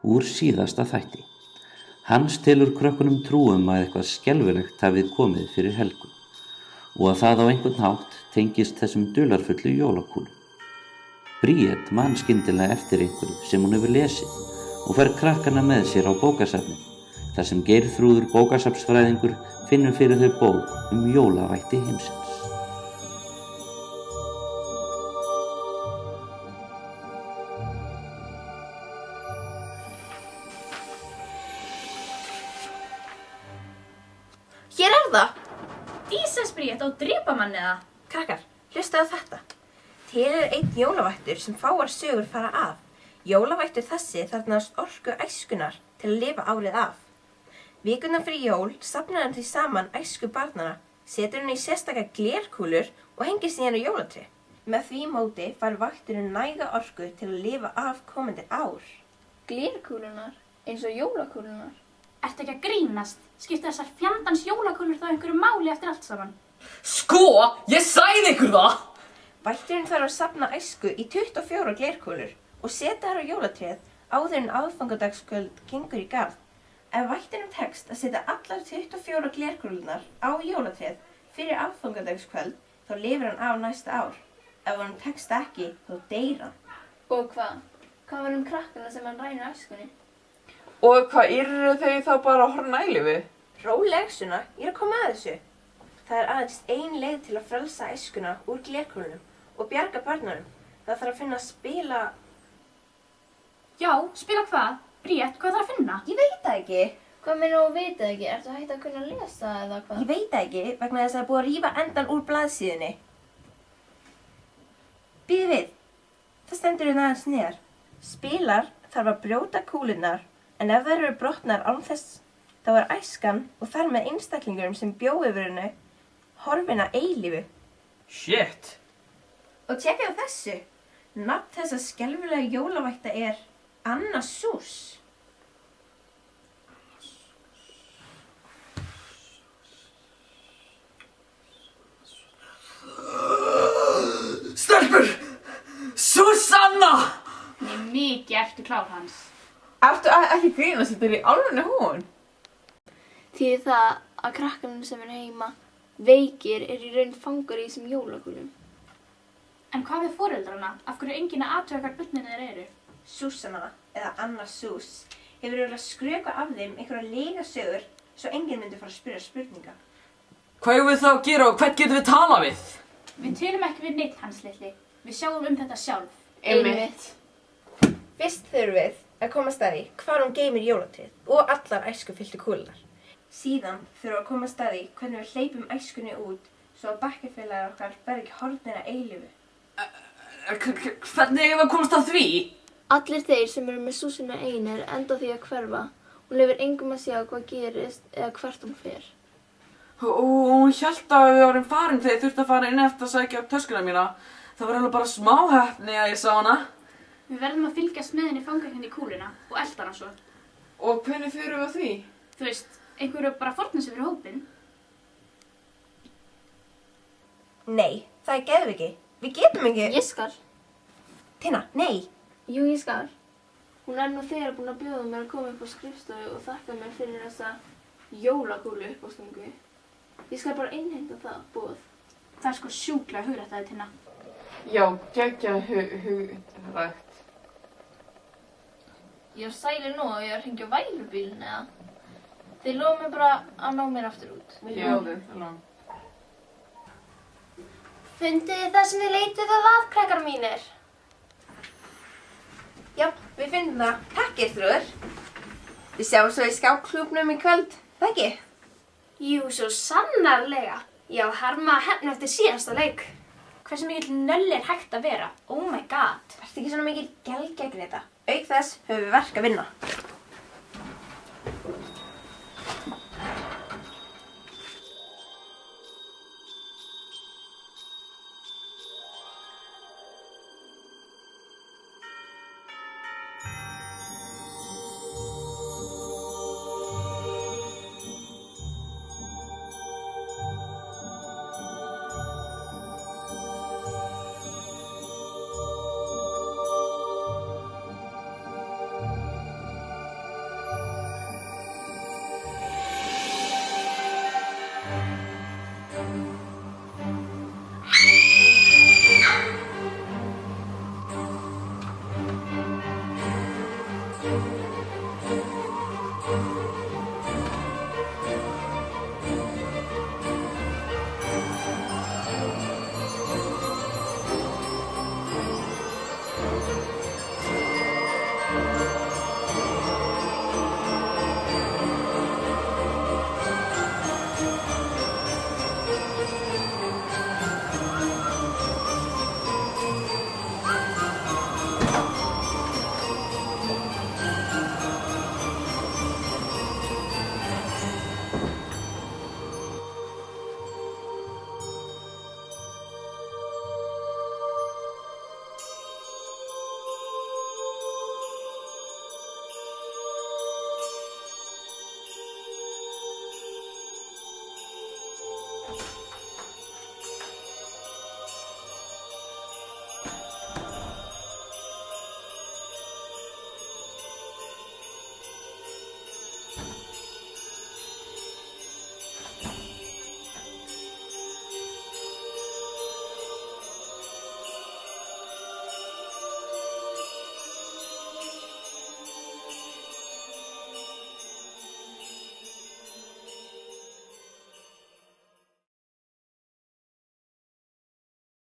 úr síðasta þætti. Hans telur krökkunum trú að eitthvað skelfilegt hafi komið fyrir Helgu og að það á einhvern hátt tengist þessum dularfullu jólakúlum. Bríet man skyndilega eftir einhverju sem hún hefur lesið og fær krakkana með sér á bókasafnið, þar sem Geirþrúður bókasafnsfræðingur finnur fyrir þau bók jólavætti heimsins. Hér það! Dísas Bríet á drepamann eða? Krakkar, hlustaðu á þetta. Til einn jólavættur sem fáar sögur fara af. Jólavættur þessi þarfnast orku æskunnar til að lifa árið af. Vikuna fyrir jól safnar hann því saman æsku barnana, setur hann í sérstaka glerkúlur og hengir síðan á jólatré. Með því móti fær vætturinn næga orku til að lifa af komandi ár. Glerkúlunar, eins og jólakúlunar. Ertu ekki að grínast? Skipta þessar fjandans jólakúlur þá einhverju máli eftir allt saman? Sko, ég sagði ykkur það! Vætturinn þarf að safna æsku í 24 glerkúlur og setja þær á jólatréð áður en aðfangadagskvöld gengur í garð. Ef vættinum tekst að setja allar 24 glerkúlurnar á jólatréð fyrir aðfangadagskvöld þá lifir hann af næsta ár. Ef hann tekst ekki, þá deyr hann. Og hvað? Hvað var krakkana sem hann rænir æskunni? Og hvað yrðu þau þá bara að horfa eilífi? Róleg, Sunna, ég að koma að þessu. Það aðeins ein leið til að frelsa æskuna úr glerkúlunum og bjarga börnunum. Það þarf að finna spila... Já, spila hvað? Bríet, hvað þarf að finna? Ég veit það ekki. Hvað meina þú veit það ekki? Ertu hægt að kunna lesa eða hvað? Ég veit það ekki vegna þess að það er búið að rífa endan úr blaðsíðunni. Bíðu við. Það stendur aðeins neðar. Spilar þarf að brjóta kúlurnar en ef þær eru brotnar án þess þá er æskan og þar með einstaklingurinn sem bjó yfir henni horfin að eilífu. Shit! Og tjekkið á þessu. Nafn þessa skelfilega jólavætta er Anna Sús. Stelpur! Susanna! Nei, mikið ertu klár hans. Ertu ekki grínast, þetta í alveg hún? Því það að krakkarnir sem heima veikir í raun fangar í þessum jólakúlum. En hvað með foreldrana? Af hverju enginn að athuga hvar börnin þeir eru? Súsanna, eða Anna Sús, hefur verið að skröka af þeim einhverja lygasögur svo enginn myndi fara að spyrja spurninga. Hvað eigum við þá að gera og hvern getum við talað við? Við tölum ekki við neitt, hans litli. Við sjáum þetta sjálf. Einmitt. Fyrst þurfum við að komast að því hvar hún geymir jólatréð og allar æskufylltu kúlunar. Síðan þurfum við að komast að því hvernig við hleypum æskunni út svo að bekkjarfélagar okkar verði ekki horfnir að eilífu. Hvernig eigum við að komast að því? Allir þeir sem eru með Súsuna einir enda á því að hverfa. Hún leyfir engum að sjá hvað gerist eða hvert hún fer. Og hún hélt að við vorum farin þegar ég þurfti að fara inn eftir að sækja upp töskuna mína. Það var alveg bara smá heppni að ég sá hana. Við verðum að fylgjast með henni fangakenndu í kúluna og elda hana svo. Og hvernig förum við að því? Þú veist, einhverju bara forna sig fyrir hópinn. Nei, það er geðveiki. Við getum ekki... Ég skal. Tina, nei. Jú, ég skal. Hún er nú þegar búin að bjóða mér að koma upp á skrifstofu og þakka mér fyrir þessa jólakúlu uppástungu. Ég skal bara innheimta það boð. Það er sko sjúklega hugrætt að þið, Tina. Já, geggjað hugrætt. Ég sæli nú að ég að hringja á vælubílinn eða. Þið lofa mér bara að ná mér aftur út. Já, það. Fundið þið það sem þið leituð að krakkar mínir? Já, við finnum það. Takk, Geirþrúður. Við sjáum svo í skákklúbbnum í kvöld, það ekki? Jú, svo sannarlega. Já, harma að hefna eftir síðasta leik. Hversu mikill nöll er hægt að vera? Oh my god. Vertu ekki svona mikil gelgja, Greta. Auk þess höfum við verk að vinna.